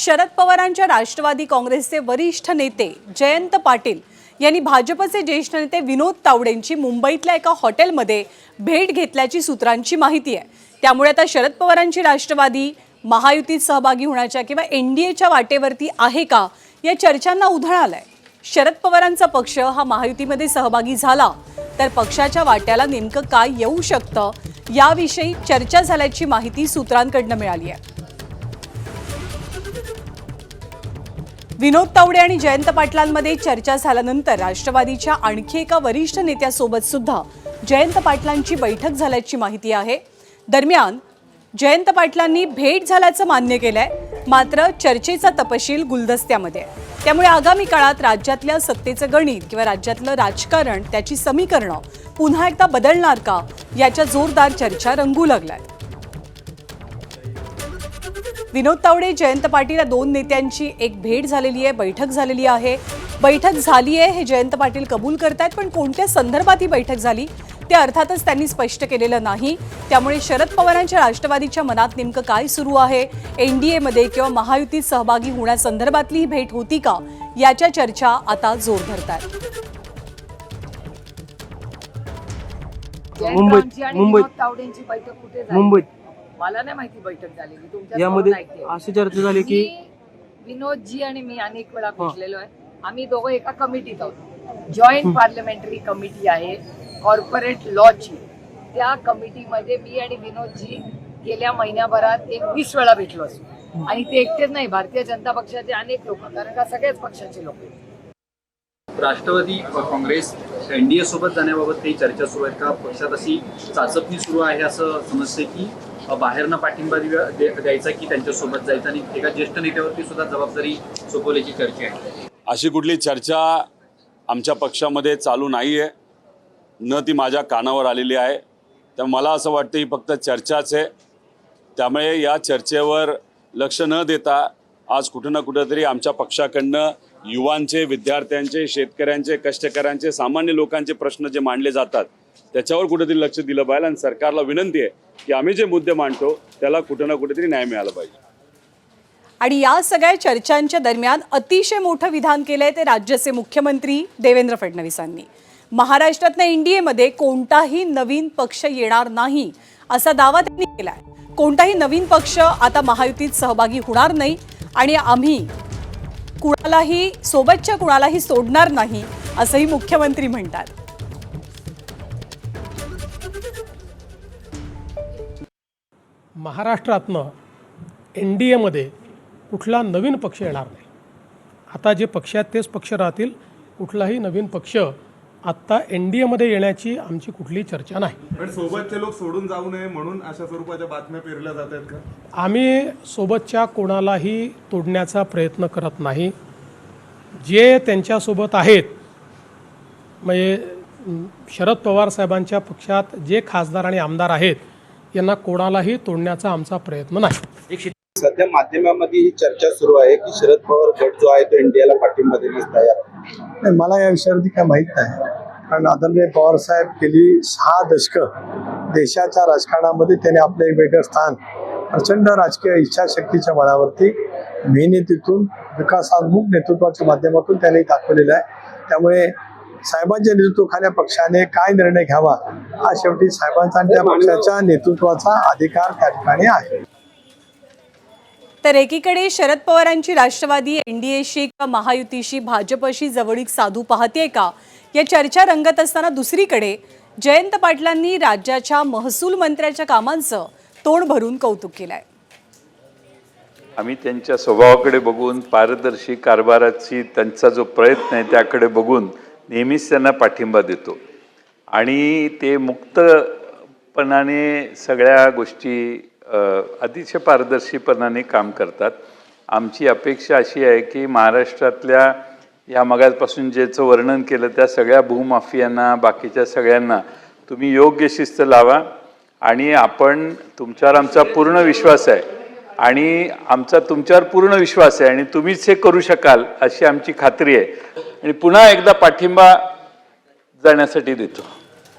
शरद पवारांच्या राष्ट्रवादी काँग्रेसचे वरिष्ठ नेते जयंत पाटील यांनी भाजपचे ज्येष्ठ नेते विनोद तावडेंची मुंबईतल्या एका हॉटेलमध्ये भेट घेतल्याची सूत्रांची माहिती आहे। त्यामुळे आता शरद पवारांची राष्ट्रवादी महायुतीत सहभागी होण्याच्या किंवा एनडीएच्या वाटेवरती आहे का या चर्चांना उधाण आलंय। शरद पवारांचा पक्ष हा महायुतीमध्ये सहभागी झाला तर पक्षाच्या वाट्याला नेमकं काय येऊ शकतं याविषयी चर्चा झाल्याची माहिती सूत्रांकडून मिळाली आहे। विनोद तावडे आणि जयंत पाटलांमध्ये चर्चा झाल्यानंतर राष्ट्रवादीच्या आणखी एका वरिष्ठ नेत्यासोबत सुद्धा जयंत पाटलांची बैठक झाल्याची माहिती आहे। दरम्यान जयंत पाटलांनी भेट झाल्याचं मान्य केलंय, मात्र चर्चेचा तपशील गुलदस्त्यामध्ये आहे। त्यामुळे आगामी काळात राज्यातल्या सत्तेचं गणित किंवा राज्यातलं राजकारण त्याची समीकरणं पुन्हा एकदा बदलणार का याच्या जोरदार चर्चा रंगू लागल्यात। विनोद तावडे जयंत पाटील या दोन नेत्यांची एक भेट झालेली आहे, बैठक झालेली आहे। बैठक झाली आहे हे जयंत पाटील कबूल करतात, पण कोणत्या संदर्भात ही बैठक झाली ते अर्थातच त्यांनी स्पष्ट केलेलं नाही। त्यामुळे शरद पवारांच्या राष्ट्रवादीच्या मनात नेमकं काय सुरू आहे, एनडीए मध्ये किंवा महायुतीत सहभागी होण्यासंदर्भातली ही भेट होती का याच्या चर्चा आता जोर धरतात। मुंबईत मला नाही माहिती बैठक झालेली, तुमच्या यामध्ये अशी चर्चा झाली की विनोदजी आणि मी अनेक वेळा भेटलेलो आहे। आम्ही दोघं एका कमिटीत आहोत, जॉईंट पार्लमेंटरी कमिटी आहे कॉर्पोरेट लॉची। त्या कमिटीमध्ये मी आणि विनोदजी गेल्या महिन्याभरात 20 वेळा भेटलो असतो। आणि ते एकटेच नाही, भारतीय जनता पक्षाचे अनेक लोक, कारण का सगळ्याच पक्षाचे लोक। राष्ट्रवादी काँग्रेस एनडीए सोबत जाण्याबाबत काही चर्चा सुरू आहे का? पक्षात अशी चाचपणी सुरू आहे असं समजते की बाहेरनं पाठिंबा द्यायचा की त्यांच्यासोबत जायचं आणि एका ज्येष्ठ नेत्यावरती सुद्धा जबाबदारी सोपवल्याची चर्चा आहे। अशी कुठली चर्चा आमच्या पक्षामध्ये चालू नाही आहे, न ती माझ्या कानावर आलेली आहे। त्यामुळे मला असं वाटतं ही फक्त चर्चाच आहे। त्यामुळे या चर्चेवर लक्ष न देता आज कुठं ना कुठंतरी आमच्या पक्षाकडनं युवांचे, विद्यार्थ्यांचे, शेतकऱ्यांचे, कष्टकऱ्यांचे, सामान्य लोकांचे प्रश्न जे मांडले जातात त्याच्यावर कुठेतरी लक्ष दिलं पाहिजे। आणि सरकारला विनंती आहे की आम्ही जे मुद्दे मांडतो त्याला कुठं ना कुठेतरी न्याय मिळाला पाहिजे। आणि या सगळ्या चर्चांच्या दरम्यान अतिशय मोठं विधान केलंय ते राज्याचे मुख्यमंत्री देवेंद्र फडणवीसांनी। महाराष्ट्रातनं एनडीए मध्ये कोणताही नवीन पक्ष येणार नाही असा दावा त्यांनी केलाय। कोणताही नवीन पक्ष आता महायुतीत सहभागी होणार नाही आणि आम्ही कुणालाही सोबतच्या कुणालाही सोडणार नाही असंही मुख्यमंत्री म्हणतात। महाराष्ट्रातनं एनडीए मध्ये कुठला नवीन पक्ष येणार नाही। आता जे पक्ष आहेत तेच पक्ष राहतील, कुठलाही नवीन पक्ष आता एनडीए मध्ये येण्याची आमची कुठली चर्चा नाही। पण सोबतचे लोक सोडून जाऊ नये म्हणून अशा स्वरूपाच्या बातम्या पेरल्या जात आहेत का? आम्ही सोबतच्या कोणालाही तोडण्याचा प्रयत्न करत नाही। जे त्यांच्यासोबत आहेत, म्हणजे शरद पवार साहेबांच्या पक्षात जे खासदार आणि आमदार आहेत यांना कोणालाही तोडण्याचा आमचा प्रयत्न नाही। सध्या माध्यमांमध्ये ही चर्चा सुरू आहे की शरद पवार गट जो आहे तो इंडियाला पाठिंबा देण्यास तयार आहे। मला या विषयावरती काय माहीत नाही, कारण आदरणीय पवार साहेब गेली 6 दशकं देशाच्या राजकारणामध्ये त्याने आपलं एक वेगळं स्थान प्रचंड राजकीय इच्छाशक्तीच्या बळावरती मेहनतीतून विकासात्मक नेतृत्वाच्या माध्यमातून त्याने दाखवलेलं आहे। त्यामुळे साहेबांच्या नेतृत्वाखाली पक्षाने काय निर्णय घ्यावा हा शेवटी साहेबांचा आणि त्या पक्षाच्या नेतृत्वाचा अधिकार त्या ठिकाणी आहे। तर एकीकडे शरद पवारांची राष्ट्रवादी एनडीएशी किंवा महायुतीशी भाजपशी जवळीक साधू पाहते का या चर्चा रंगत असताना, दुसरीकडे जयंत पाटलांनी राज्याच्या महसूल मंत्र्याच्या कामांचं तोंड भरून कौतुक केलंय। आम्ही त्यांच्या स्वभावाकडे बघून, पारदर्शी कारभाराची त्यांचा जो प्रयत्न आहे त्याकडे बघून नेहमीच त्यांना पाठिंबा देतो आणि ते मुक्तपणाने सगळ्या गोष्टी अतिशय पारदर्शीपणाने काम करतात। आमची अपेक्षा अशी आहे की महाराष्ट्रातल्या या मगापासून ज्याचं वर्णन केलं त्या सगळ्या भूमाफियांना, बाकीच्या सगळ्यांना तुम्ही योग्य शिस्त लावा आणि आपण, तुमच्यावर आमचा पूर्ण विश्वास आहे आणि आमचा तुमच्यावर पूर्ण विश्वास आहे आणि तुम्हीच हे करू शकाल अशी आमची खात्री आहे आणि पुन्हा एकदा पाठिंबा जाण्यासाठी देतो।